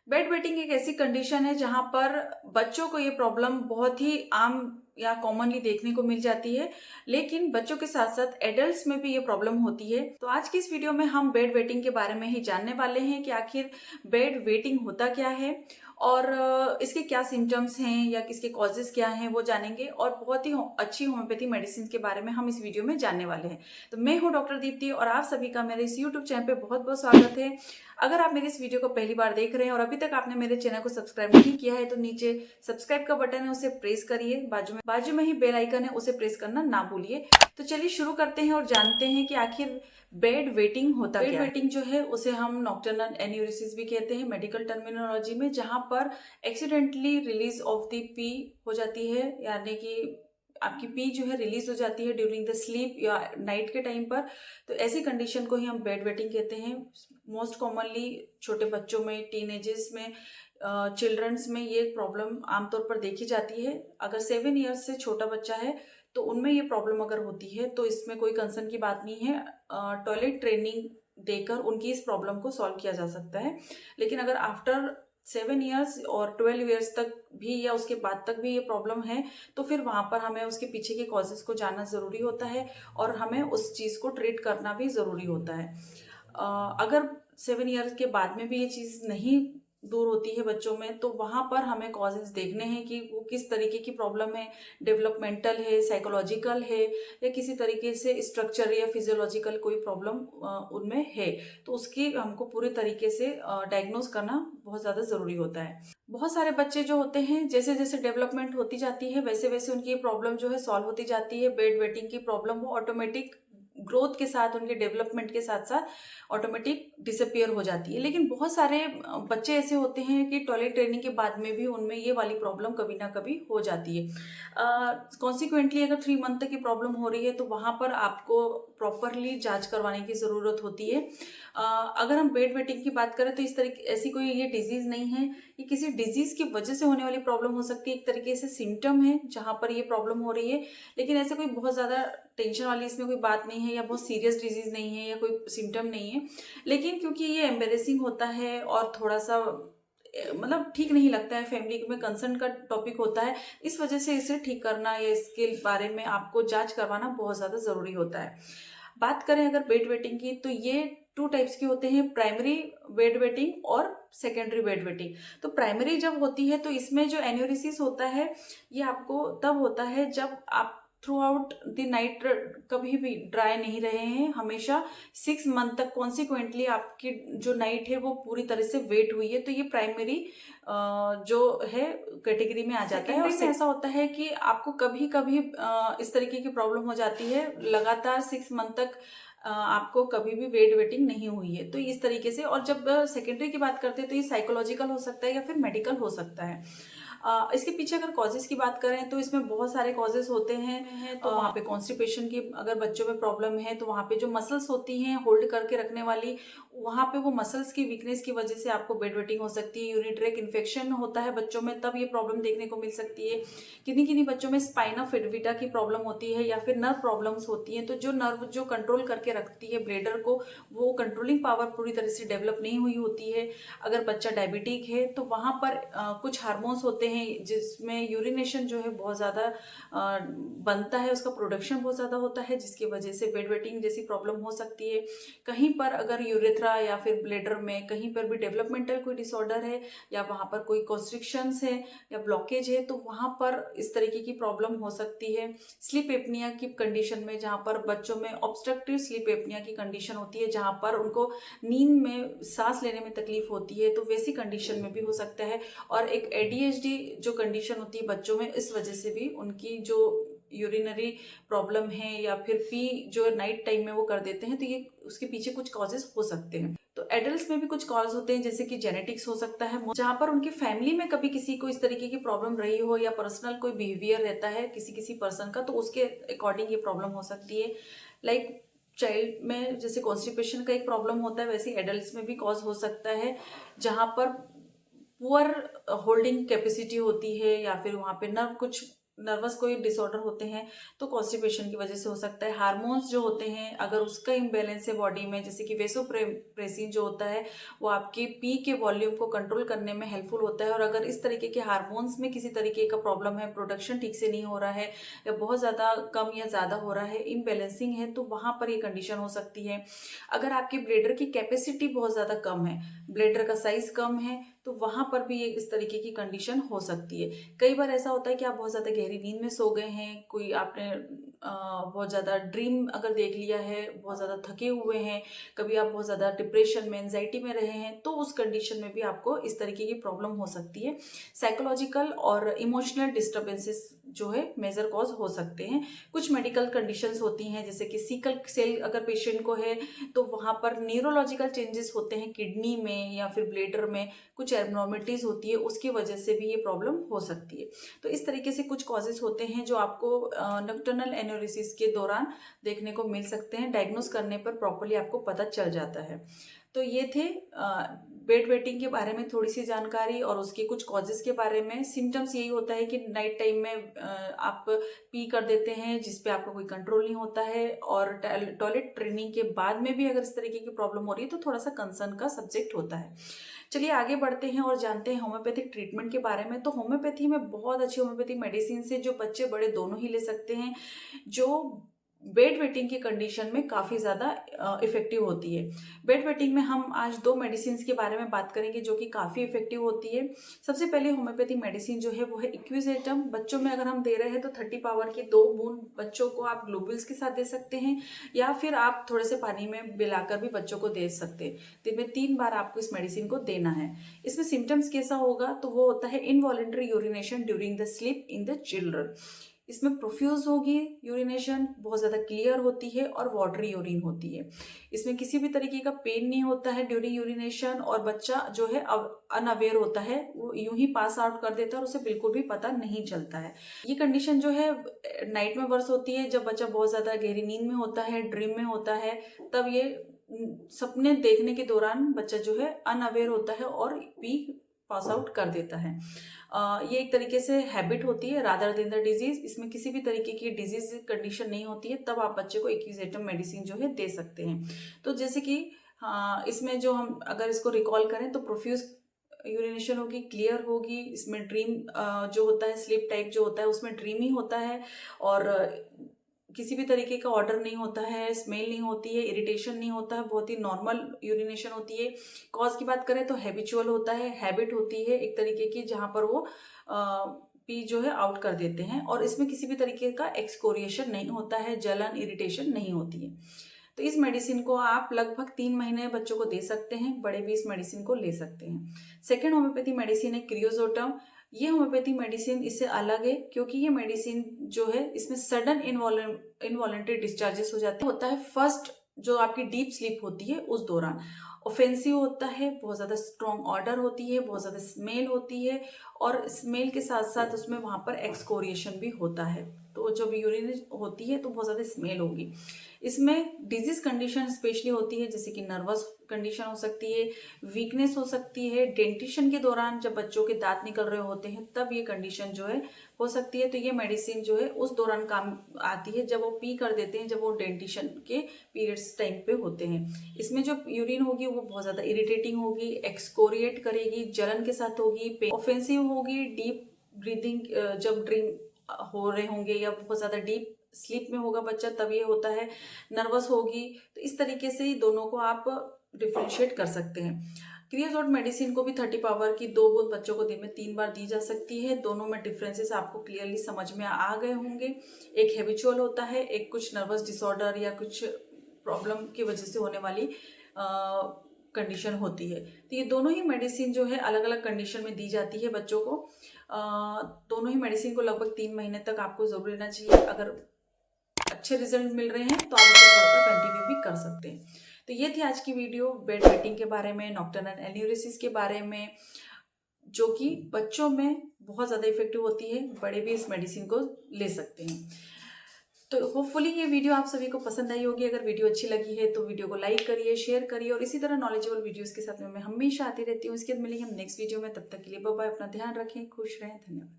Bed wetting एक ऐसी condition है जहां पर बच्चों को ये प्रॉब्लम बहुत ही आम या कॉमनली देखने को मिल जाती है, लेकिन बच्चों के साथ साथ एडल्ट्स में भी ये प्रॉब्लम होती है। तो आज की इस वीडियो में हम बेड वेटिंग के बारे में ही जानने वाले हैं कि आखिर बेड वेटिंग होता क्या है और इसके क्या सिम्टम्स हैं या इसके कॉजेस क्या हैं वो जानेंगे, और बहुत ही अच्छी होम्योपैथी मेडिसिन के बारे में हम इस वीडियो में जानने वाले हैं। तो मैं हूं डॉक्टर दीप्ति और आप सभी का मेरे इस यूट्यूब चैनल पे बहुत बहुत स्वागत है। अगर आप मेरे इस वीडियो को पहली बार देख रहे हैं और अभी तक आपने मेरे चैनल को सब्सक्राइब नहीं किया है तो नीचे सब्सक्राइब का बटन है, उसे प्रेस करिए। बाजू में ही बेल आइकन है, उसे प्रेस करना ना भूलिए। तो चलिए शुरू करते हैं और जानते हैं कि आखिर बेड वेटिंग होता क्या है। बेड वेटिंग जो है उसे हम नॉक्टर्नल एन्यूरिसिस भी कहते हैं मेडिकल टर्मिनोलॉजी में, जहां पर accidentally release of the P हो जाती है, यानी कि आपकी पी जो है रिलीज हो जाती है ड्यूरिंग द स्लीप या नाइट के टाइम पर। तो ऐसी कंडीशन को ही हम बेड वेटिंग कहते हैं। मोस्ट कॉमनली छोटे बच्चों में, टीनेजर्स में, चिल्ड्रंस में ये प्रॉब्लम आमतौर पर देखी जाती है। अगर 7 ईयर्स से छोटा बच्चा है तो उनमें ये प्रॉब्लम अगर होती है तो इसमें कोई कंसर्न की बात नहीं है। टॉयलेट ट्रेनिंग देकर उनकी इस प्रॉब्लम को सॉल्व किया जा सकता है। लेकिन अगर आफ्टर 7 ईयर्स और 12 ईयर्स तक भी या उसके बाद तक भी ये प्रॉब्लम है तो फिर वहाँ पर हमें उसके पीछे के कॉजेस को जानना ज़रूरी होता है और हमें उस चीज़ को ट्रीट करना भी ज़रूरी होता है। अगर 7 ईयर्स के बाद में भी ये चीज़ नहीं दूर होती है बच्चों में तो वहाँ पर हमें कॉजेस देखने हैं कि वो किस तरीके की प्रॉब्लम है, डेवलपमेंटल है, साइकोलॉजिकल है या किसी तरीके से स्ट्रक्चर या फिजियोलॉजिकल कोई प्रॉब्लम उनमें है। तो उसकी हमको पूरे तरीके से डायग्नोज करना बहुत ज़्यादा ज़रूरी होता है। बहुत सारे बच्चे जो होते हैं जैसे जैसे डेवलपमेंट होती जाती है वैसे वैसे उनकी ये प्रॉब्लम जो है सॉल्व होती जाती है। बेड वेटिंग की प्रॉब्लम वो ऑटोमेटिक ग्रोथ के साथ, उनके डेवलपमेंट के साथ साथ ऑटोमेटिक डिसअपियर हो जाती है। लेकिन बहुत सारे बच्चे ऐसे होते हैं कि टॉयलेट ट्रेनिंग के बाद में भी उनमें ये वाली प्रॉब्लम कभी ना कभी हो जाती है। कॉन्सिक्वेंटली अगर 3 मंथ तक की प्रॉब्लम हो रही है तो वहाँ पर आपको प्रॉपरली जांच करवाने की ज़रूरत होती है। अगर हम बेड वेटिंग की बात करें तो इस तरीके ऐसी कोई ये डिजीज़ नहीं है, ये किसी डिजीज़ की वजह से होने वाली प्रॉब्लम हो सकती है। एक तरीके से सिम्टम है जहाँ पर ये प्रॉब्लम हो रही है, लेकिन ऐसे कोई बहुत ज़्यादा टेंशन वाली इसमें कोई बात नहीं है या बहुत सीरियस डिजीज़ नहीं है या कोई सिम्टम नहीं है। लेकिन क्योंकि ये एम्बेरेसिंग होता है और थोड़ा सा मतलब ठीक नहीं लगता है, फैमिली में कंसर्न का टॉपिक होता है, इस वजह से इसे ठीक करना या इसके बारे में आपको जांच करवाना बहुत ज़्यादा ज़रूरी होता है। बात करें अगर बेड वेटिंग की तो ये 2 टाइप्स के होते हैं, प्राइमरी बेड वेटिंग और सेकेंडरी बेड वेटिंग। तो प्राइमरी जब होती है तो इसमें जो एन्यूरिसिस होता है ये आपको तब होता है जब आप थ्रू आउट द नाइट कभी भी ड्राई नहीं रहे हैं, हमेशा 6 मंथ तक कॉन्सिक्वेंटली आपकी जो नाइट है वो पूरी तरह से वेट हुई है, तो ये प्राइमरी जो है कैटेगरी में आ जाता है। और ऐसा होता है कि आपको कभी कभी इस तरीके की प्रॉब्लम हो जाती है, लगातार 6 मंथ तक आपको कभी भी बेड वेटिंग नहीं हुई है, तो इस तरीके से। और जब सेकेंडरी की बात करते हैं तो ये साइकोलॉजिकल हो सकता है या फिर मेडिकल हो सकता है। इसके पीछे अगर कॉजेस की बात करें तो इसमें बहुत सारे कॉजेस होते हैं। तो वहाँ पे कॉन्स्टिपेशन की अगर बच्चों में प्रॉब्लम है तो वहाँ पे जो मसल्स होती हैं होल्ड करके रखने वाली, वहाँ पे वो मसल्स की वीकनेस की वजह से आपको बेड वेटिंग हो सकती है। यूरिन ट्रैक इन्फेक्शन होता है बच्चों में, तब ये प्रॉब्लम देखने को मिल सकती है। किन्हीं किन्हीं बच्चों में स्पाइना फिडविटा की प्रॉब्लम होती है या फिर नर्व प्रॉब्लम्स होती हैं। तो जो नर्व जो कंट्रोल करके रखती है ब्लेडर को, वो कंट्रोलिंग पावर पूरी तरह से डेवलप नहीं हुई होती है। अगर बच्चा डायबिटिक है तो वहाँ पर कुछ हार्मोन्स होते हैं जिसमें यूरिनेशन जो है बहुत ज़्यादा बनता है, उसका प्रोडक्शन बहुत ज़्यादा होता है, जिसकी वजह से बेड वेटिंग जैसी प्रॉब्लम हो सकती है। कहीं पर अगर यूरेथ्रा या फिर ब्लेडर में कहीं पर भी डेवलपमेंटल कोई डिसऑर्डर है या वहाँ पर कोई कॉन्स्ट्रिक्शंस है या ब्लॉकेज है तो वहाँ पर इस तरीके की प्रॉब्लम हो सकती है। स्लीप एपनिया की कंडीशन में, जहाँ पर बच्चों में ऑब्स्ट्रक्टिव स्लीप एपनिया की कंडीशन होती है, जहाँ पर उनको नींद में सांस लेने में तकलीफ होती है, तो वैसी कंडीशन में भी हो सकता है। और एक ADHD जो कंडीशन होती है बच्चों में, इस वजह से भी उनकी जो यूरिनरी प्रॉब्लम है या फिर पी जो नाइट टाइम में वो कर देते हैं, तो ये उसके पीछे कुछ कॉजेस हो सकते हैं। तो एडल्ट्स में भी कुछ कॉज होते हैं, जैसे कि जेनेटिक्स हो सकता है, जहाँ पर उनकी फैमिली में कभी किसी को इस तरीके की प्रॉब्लम रही हो या पर्सनल कोई बिहेवियर रहता है किसी किसी पर्सन का, तो उसके अकॉर्डिंग ये प्रॉब्लम हो सकती है। लाइक चाइल्ड में जैसे कॉन्स्टिपेशन का एक प्रॉब्लम होता है, वैसे एडल्ट्स में भी कॉज हो सकता है, जहाँ पर पुअर होल्डिंग कैपेसिटी होती है या फिर वहाँ पे नर्व कुछ नर्वस कोई डिसऑर्डर होते हैं तो कॉन्स्टिपेशन की वजह से हो सकता है। हार्मोन्स जो होते हैं अगर उसका इम्बैलेंस है बॉडी में, जैसे कि वेसोप्रेसिन जो होता है वो आपके पी के वॉल्यूम को कंट्रोल करने में हेल्पफुल होता है, और अगर इस तरीके के हार्मोन्स में किसी तरीके का प्रॉब्लम है, प्रोडक्शन ठीक से नहीं हो रहा है या बहुत ज़्यादा कम या ज़्यादा हो रहा है, इम्बैलेंसिंग है, तो वहाँ पर ये कंडीशन हो सकती है। अगर आपकी ब्लेडर की कैपेसिटी बहुत ज़्यादा कम है, ब्लेडर का साइज कम है, तो वहाँ पर भी इस तरीके की कंडीशन हो सकती है। कई बार ऐसा होता है कि आप बहुत ज़्यादा गहरी नींद में सो गए हैं, कोई आपने बहुत ज़्यादा ड्रीम अगर देख लिया है, बहुत ज़्यादा थके हुए हैं, कभी आप बहुत ज़्यादा डिप्रेशन में, एंजाइटी में रहे हैं, तो उस कंडीशन में भी आपको इस तरीके की प्रॉब्लम हो सकती है। साइकोलॉजिकल और इमोशनल डिस्टर्बेंसेस जो है मेजर कॉज हो सकते हैं। कुछ मेडिकल कंडीशंस होती हैं, जैसे कि सिकल सेल अगर पेशेंट को है तो वहाँ पर न्यूरोलॉजिकल चेंजेस होते हैं किडनी में या फिर ब्लेडर में, कुछ एब्नॉर्मलिटीज होती है, उसकी वजह से भी ये प्रॉब्लम हो सकती है। तो इस तरीके से कुछ कॉजेस होते हैं जो आपको नॉक्टर्नल एनोरेसिस के दौरान देखने को मिल सकते हैं। डायग्नोस करने पर प्रॉपर्ली आपको पता चल जाता है। तो ये थे बेड वेटिंग के बारे में थोड़ी सी जानकारी और उसके कुछ कॉजेस के बारे में। सिम्टम्स यही होता है कि नाइट टाइम में आप पी कर देते हैं जिस पे आपका कोई कंट्रोल नहीं होता है, और टॉयलेट ट्रेनिंग के बाद में भी अगर इस तरीके की प्रॉब्लम हो रही है तो थोड़ा सा कंसर्न का सब्जेक्ट होता है। चलिए आगे बढ़ते हैं और जानते हैं होम्योपैथिक ट्रीटमेंट के बारे में। तो होम्योपैथी में बहुत अच्छी होम्योपैथिक मेडिसिन है जो बच्चे बड़े दोनों ही ले सकते हैं, जो बेड वेटिंग की कंडीशन में काफ़ी ज़्यादा इफेक्टिव होती है। बेड वेटिंग में हम आज दो मेडिसिन के बारे में बात करेंगे जो कि काफ़ी इफेक्टिव होती है। सबसे पहले होम्योपैथिक मेडिसिन जो है वो है इक्विजेटम। बच्चों में अगर हम दे रहे हैं तो 30 पावर की 2 बूंद बच्चों को आप ग्लोबुल्स के साथ दे सकते हैं, या फिर आप थोड़े से पानी में मिलाकर भी बच्चों को दे सकते हैं। दिन में 3 बार आपको इस मेडिसिन को देना है। इसमें सिम्टम्स कैसा होगा, तो वो होता है involuntary urination during the sleep in the children. इसमें प्रोफ्यूज होगी यूरिनेशन, बहुत ज़्यादा क्लियर होती है और वाटरी यूरिन होती है। इसमें किसी भी तरीके का पेन नहीं होता है ड्यूरिंग यूरिनेशन, और बच्चा जो है अनअवेयर होता है, वो यूं ही पास आउट कर देता है और उसे बिल्कुल भी पता नहीं चलता है। ये कंडीशन जो है नाइट में वर्स होती है, जब बच्चा बहुत ज़्यादा गहरी नींद में होता है, ड्रीम में होता है, तब ये सपने देखने के दौरान बच्चा जो है अनअवेयर होता है और पी पास आउट कर देता है। ये एक तरीके से हैबिट होती है रादर देन द डिजीज। इसमें किसी भी तरीके की डिजीज कंडीशन नहीं होती है, तब आप बच्चे को इक्विजेटम मेडिसिन जो है दे सकते हैं। तो जैसे कि इसमें जो हम अगर इसको रिकॉल करें तो प्रोफ्यूज यूरिनेशन होगी, क्लियर होगी, इसमें ड्रीम जो होता है, स्लीप टाइप जो होता है उसमें ड्रीम ही होता है, और किसी भी तरीके का ऑर्डर नहीं होता है, स्मेल नहीं होती है, इरिटेशन नहीं होता है, बहुत ही नॉर्मल यूरिनेशन होती है। कॉज की बात करें तो हैबिचुअल होता है, हैबिट होती है एक तरीके की, जहाँ पर वो पी जो है आउट कर देते हैं, और इसमें किसी भी तरीके का एक्सकोरिएशन नहीं होता है, जलन इरिटेशन नहीं होती है। तो इस मेडिसिन को आप लगभग 3 महीने बच्चों को दे सकते हैं, बड़े भी इस मेडिसिन को ले सकते हैं। सेकेंड होम्योपैथी मेडिसिन है क्रियोजोटम। ये होम्योपैथी मेडिसिन इससे अलग है क्योंकि ये मेडिसिन जो है इसमें सडन इनवॉलेंटरी डिस्चार्जेस हो जाते होता है फर्स्ट जो आपकी डीप स्लीप होती है उस दौरान। ऑफेंसिव होता है, बहुत ज़्यादा स्ट्रॉन्ग ऑर्डर होती है, बहुत ज़्यादा स्मेल होती है, और स्मेल के साथ साथ उसमें वहाँ पर एक्सकोरिएशन भी होता है। तो जब यूरिन होती है तो बहुत ज़्यादा स्मेल होगी। इसमें डिजीज कंडीशन स्पेशली होती है, जैसे कि नर्वस कंडीशन हो सकती है, वीकनेस हो सकती है, डेंटिशन के दौरान जब बच्चों के दांत निकल रहे होते हैं तब ये कंडीशन जो है हो सकती है। तो ये मेडिसिन जो है उस दौरान काम आती है जब वो पी कर देते हैं, जब वो डेंटिशन के पीरियड्स टाइम पे होते हैं। इसमें जो यूरिन होगी वो बहुत ज़्यादा इरिटेटिंग होगी, एक्सकोरिएट करेगी, जलन के साथ होगी, ऑफेंसिव होगी, डीप ब्रीदिंग जब ड्रीम हो रहे होंगे या बहुत ज़्यादा डीप स्लीप में होगा बच्चा तब ये होता है, नर्वस होगी। तो इस तरीके से ही दोनों को आप डिफ्रेंशिएट कर सकते हैं। क्रियाजोट मेडिसिन को भी 30 पावर की 2 बूंद बच्चों को दिन में 3 बार दी जा सकती है। दोनों में डिफरेंसेस आपको क्लियरली समझ में आ गए होंगे। एक हैबिचुअल होता है, एक कुछ नर्वस डिसऑर्डर या कुछ प्रॉब्लम की वजह से होने वाली कंडीशन होती है। तो ये दोनों ही मेडिसिन जो है अलग अलग कंडीशन में दी जाती है बच्चों को। दोनों ही मेडिसिन को लगभग 3 महीने तक आपको जरूर लेना चाहिए। अगर अच्छे रिजल्ट मिल रहे हैं तो आप उसे थोड़ा सा कंटिन्यू भी कर सकते हैं। तो ये थी आज की वीडियो बेड वेटिंग के बारे में, नॉक्टर्नल एन्यूरेसिस के बारे में, जो कि बच्चों में बहुत ज़्यादा इफेक्टिव होती है, बड़े भी इस मेडिसिन को ले सकते हैं। तो होपफुली ये वीडियो आप सभी को पसंद आई होगी। अगर वीडियो अच्छी लगी है तो वीडियो को लाइक करिए, शेयर करिए, और इसी तरह नॉलेजेबल वीडियोस के साथ में मैं हमेशा आती रहती हूँ। इसके बाद मिलेंगे हम नेक्स्ट वीडियो में। तब तक के लिए बाय बाय, अपना ध्यान रखें, खुश रहें, धन्यवाद।